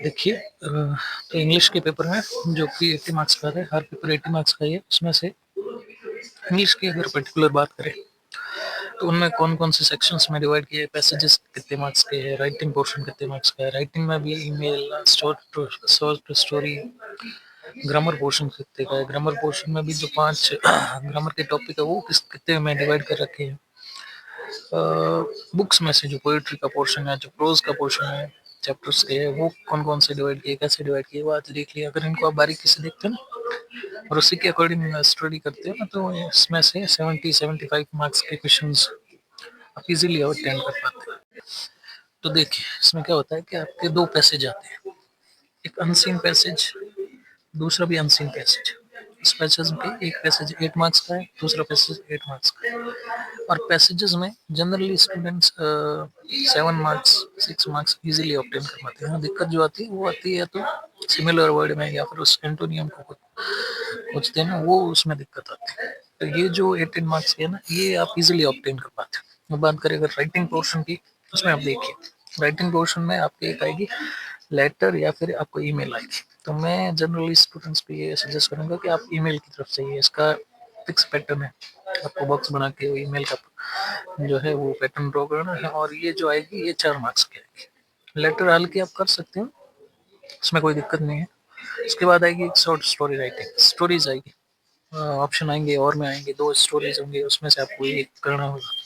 देखिए तो इंग्लिश के पेपर में जो कि 80 मार्क्स का है, हर पेपर 80 मार्क्स का ही है। उसमें से इंग्लिश की अगर पर्टिकुलर बात करें तो उनमें कौन-कौन से सेक्शंस में डिवाइड किए, पैसेजेस कितने मार्क्स के हैं, राइटिंग पोर्शन कितने मार्क्स का है, राइटिंग में भी email, short story, grammar portion कितने का है, ग्रामर पोर्शन में भी जो 5 ग्रामर के टॉपिक है वो कितने में डिवाइड कर रखे हैं। बुक्स में से जो पोएट्री का पोर्शन है, जो प्रोज का पोर्शन है, चैप्टर्स के वो कौन-कौन से डिवाइड किए, कैसे डिवाइड किए, वो आज देख लिया। अगर इनको आप बारीकी से देखते हैं ना और उसी के अकॉर्डिंग स्टडी करते हो ना, तो इसमें से 70-75 मार्क्स के क्वेश्चंस आप इजीली अटेंड कर पाते हैं। तो देखिए इसमें क्या होता है कि आपके 2 पैसेज आते हैं, एक अनसीन पैसेज, दूसरा भी अनसीन पैसेज। इस पैसेज में एक पैसेज 8 मार्क्स का है, दूसरा पैसेज 8 मार्क्स का है। और पैसेजेस में generally students 7 marks 6 marks easily obtain कर पाते हैं। दिक्कत जो आती है वो आती है तो सिमिलर वर्ड में या फिर उस एंटोनियम को खोजते हैं ना, वो उसमें दिक्कत आती है। तो ये जो 18 मार्क्स के है ना, ये आप इजीली ऑब्टेन कर पाते हैं। बात करें अगर राइटिंग पोर्शन की, उसमें आप देखिए राइटिंग पोर्शन में आपके एक आएगी लेटर या फिर आपको ईमेल आएगी। तो मैं जनरली स्टूडेंट्स को ये सजेस्ट करूंगा कि आप ईमेल की तरफ से, ये इसका फिक्स पैटर्न है, आपको बॉक्स बना के ईमेल का जो है वो पैटर्न ड्रॉ करना है। और ये जो आएगी ये 4 मार्क्स की आएगी। लेटर हाल के आप कर सकते हो, उसमें कोई दिक्कत नहीं है। उसके बाद आएगी एक शॉर्ट स्टोरी राइटिंग, स्टोरीज आएगी, ऑप्शन आएंगे और में आएंगे, 2 स्टोरीज होंगे, उसमें से आपको एक करना होगा।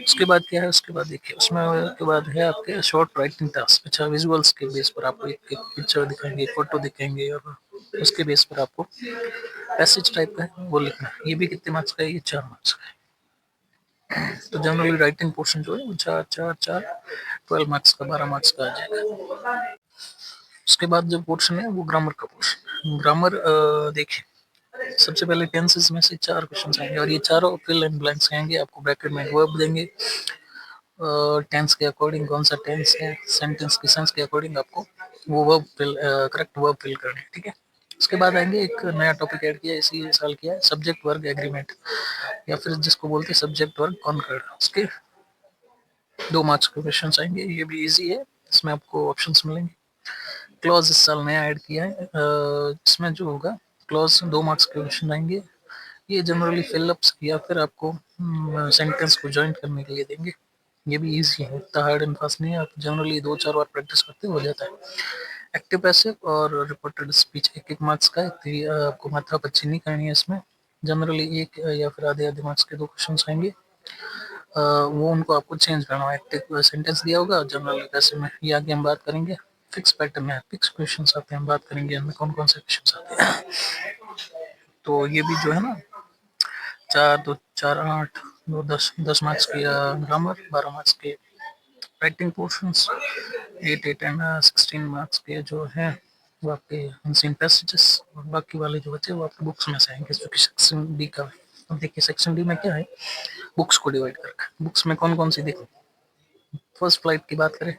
उसके बाद क्या है, उसके बाद देखिए उसमें के बाद है आपके शॉर्ट राइटिंग टास्क। अच्छा, विजुअल्स के बेस पर आपको एक पिक्चर दिखाएंगे, फोटो दिखाएंगे और उसके बेस पर आपको पैसेज टाइप का है वो लिखना है। ये भी कितने मार्क्स का है, ये 4 मार्क्स का है। तो जनरली राइटिंग पोर्शन जो है वो 4 12 मार्क्स का, 12 मार्क्स का आ जाएगा। उसके बाद जो पोर्शन है वो ग्रामर का पोर्शन। ग्रामर देखिए सबसे पहले टेंसेस में से 4 क्वेश्चन आएंगे और ये चारों फिल इन ब्लैंक्स आएंगे। आपको ब्रैकेट में वर्ब देंगे, टेंस के अकॉर्डिंग कौन सा टेंस है, सेंटेंस के सेंस के अकॉर्डिंग आपको वो verb fill, correct verb fill करने हैं, ठीक है। उसके बाद आएंगे एक नया टॉपिक ऐड किया इसी साल किया है, सब्जेक्ट वर्ग एग्रीमेंट, या फिर जिसको बोलते हैं सब्जेक्ट वर्ग कॉन्कर्ड। उसके 2 मार्क्स के क्वेश्चन आएंगे, ये भी इजी है, इसमें आपको ऑप्शंस मिलेंगे। क्लॉज इस साल नया ऐड किया है, इसमें जो होगा क्लॉज 2 मार्क्स के क्वेश्चन आएंगे। ये जनरली फिलअप्स या फिर आपको सेंटेंस को ज्वाइन करने के लिए देंगे। ये भी इजी है, इतना हार्ड एंड फास्ट नहीं है, आप जनरली 2-4 बार प्रैक्टिस करते हो जाता है। एक्टिव पैसिव और रिपोर्टेड स्पीच 1-1 मार्क्स का है, तो ये आपको मात्रा पच्ची नहीं करनी है इसमें। जनरली एक या फिर आधे आधे मार्क्स के 2 क्वेश्चन आएंगे, वो उनको आपको चेंज करना है। एक्टिव सेंटेंस दिया होगा जनरली पैसिव में, ये आगे हम बात करेंगे। फिक्स पैटर्न है, फिक्स क्वेश्चन आते हैं, हम बात करेंगे इनमें कौन कौन से क्वेश्चन आते हैं। तो ये भी जो है ना 4 2 4 8 2 10 मार्क्स के ग्रामर, 12 मार्क्स के राइटिंग पोर्शंस, 8 एंड 16 मार्क्स के जो है वो आपके अनसीन पैसेजेस, और बाकी वाले जो बचे वो आपके बुक्स में से आएंगे, जो कि सेक्शन डी का है। अब देखिए सेक्शन डी में क्या है, बुक्स को डिवाइड करके बुक्स में कौन कौन सी देखो। फर्स्ट फ्लाइट की बात करें,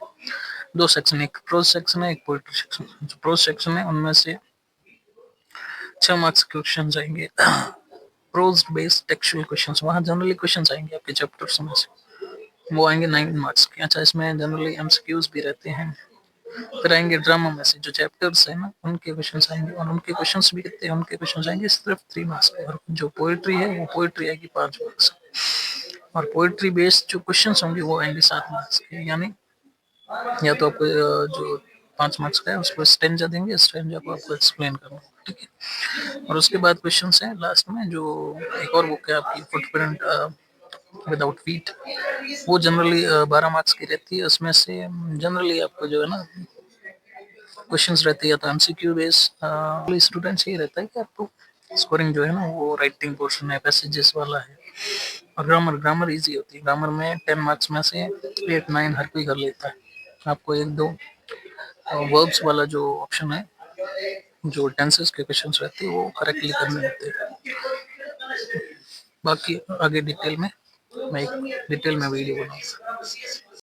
2 सेक्शन, एक प्रोज सेक्शन है, एक पोएट्री सेक्शन। जो प्रोज सेक्शन है उनमें से 6 मार्क्स के क्वेश्चन आएंगे, प्रोज बेस्ड टेक्सचुअल क्वेश्चंस। वहाँ जनरली क्वेश्चंस आएंगे आपके चैप्टर्स में से, वो आएंगे 9 मार्क्स के। अच्छा, इसमें जनरली एमसीक्यूज भी रहते हैं। फिर आएंगे ड्रामा में से जो चैप्टर्स है ना उनके क्वेश्चंस आएंगे, और उनके क्वेश्चंस भी कितने, उनके क्वेश्चंस आएंगे सिर्फ 3 मार्क्स के। और जो पोएट्री है वो पोएट्री आएगी 5 मार्क्स, और पोएट्री बेस्ड जो क्वेश्चंस होंगे वो आएंगे 7 मार्क्स के। यानी या तो आपको जो 5 मार्क्स का है उसको स्टेंजा देंगे, स्टेंजा को आपको एक्सप्लेन करना होगा, ठीक है। और उसके बाद क्वेश्चन है लास्ट में, जो एक और बुक है आपकी फुटप्रिंट विदाउट फीट, वो जनरली 12 मार्क्स की रहती है। उसमें से जनरली आपको जो है ना क्वेश्चंस रहते हैं, या तो एमसीक्यू बेस। स्टूडेंट्स ये रहता है कि आपको स्कोरिंग जो है ना वो राइटिंग पोर्शन है, पैसेजेस वाला है। और ग्रामर, ग्रामर इजी होती है। ग्रामर में 10 मार्क्स में से 8-9 हर कोई कर लेता है। आपको 1-2 वर्ब्स वाला जो ऑप्शन है, जो टेंसेस के क्वेश्चंस रहते हैं वो करेक्टली करने होते हैं। बाकी आगे डिटेल में मैं एक डिटेल में वीडियो बनाऊंगा।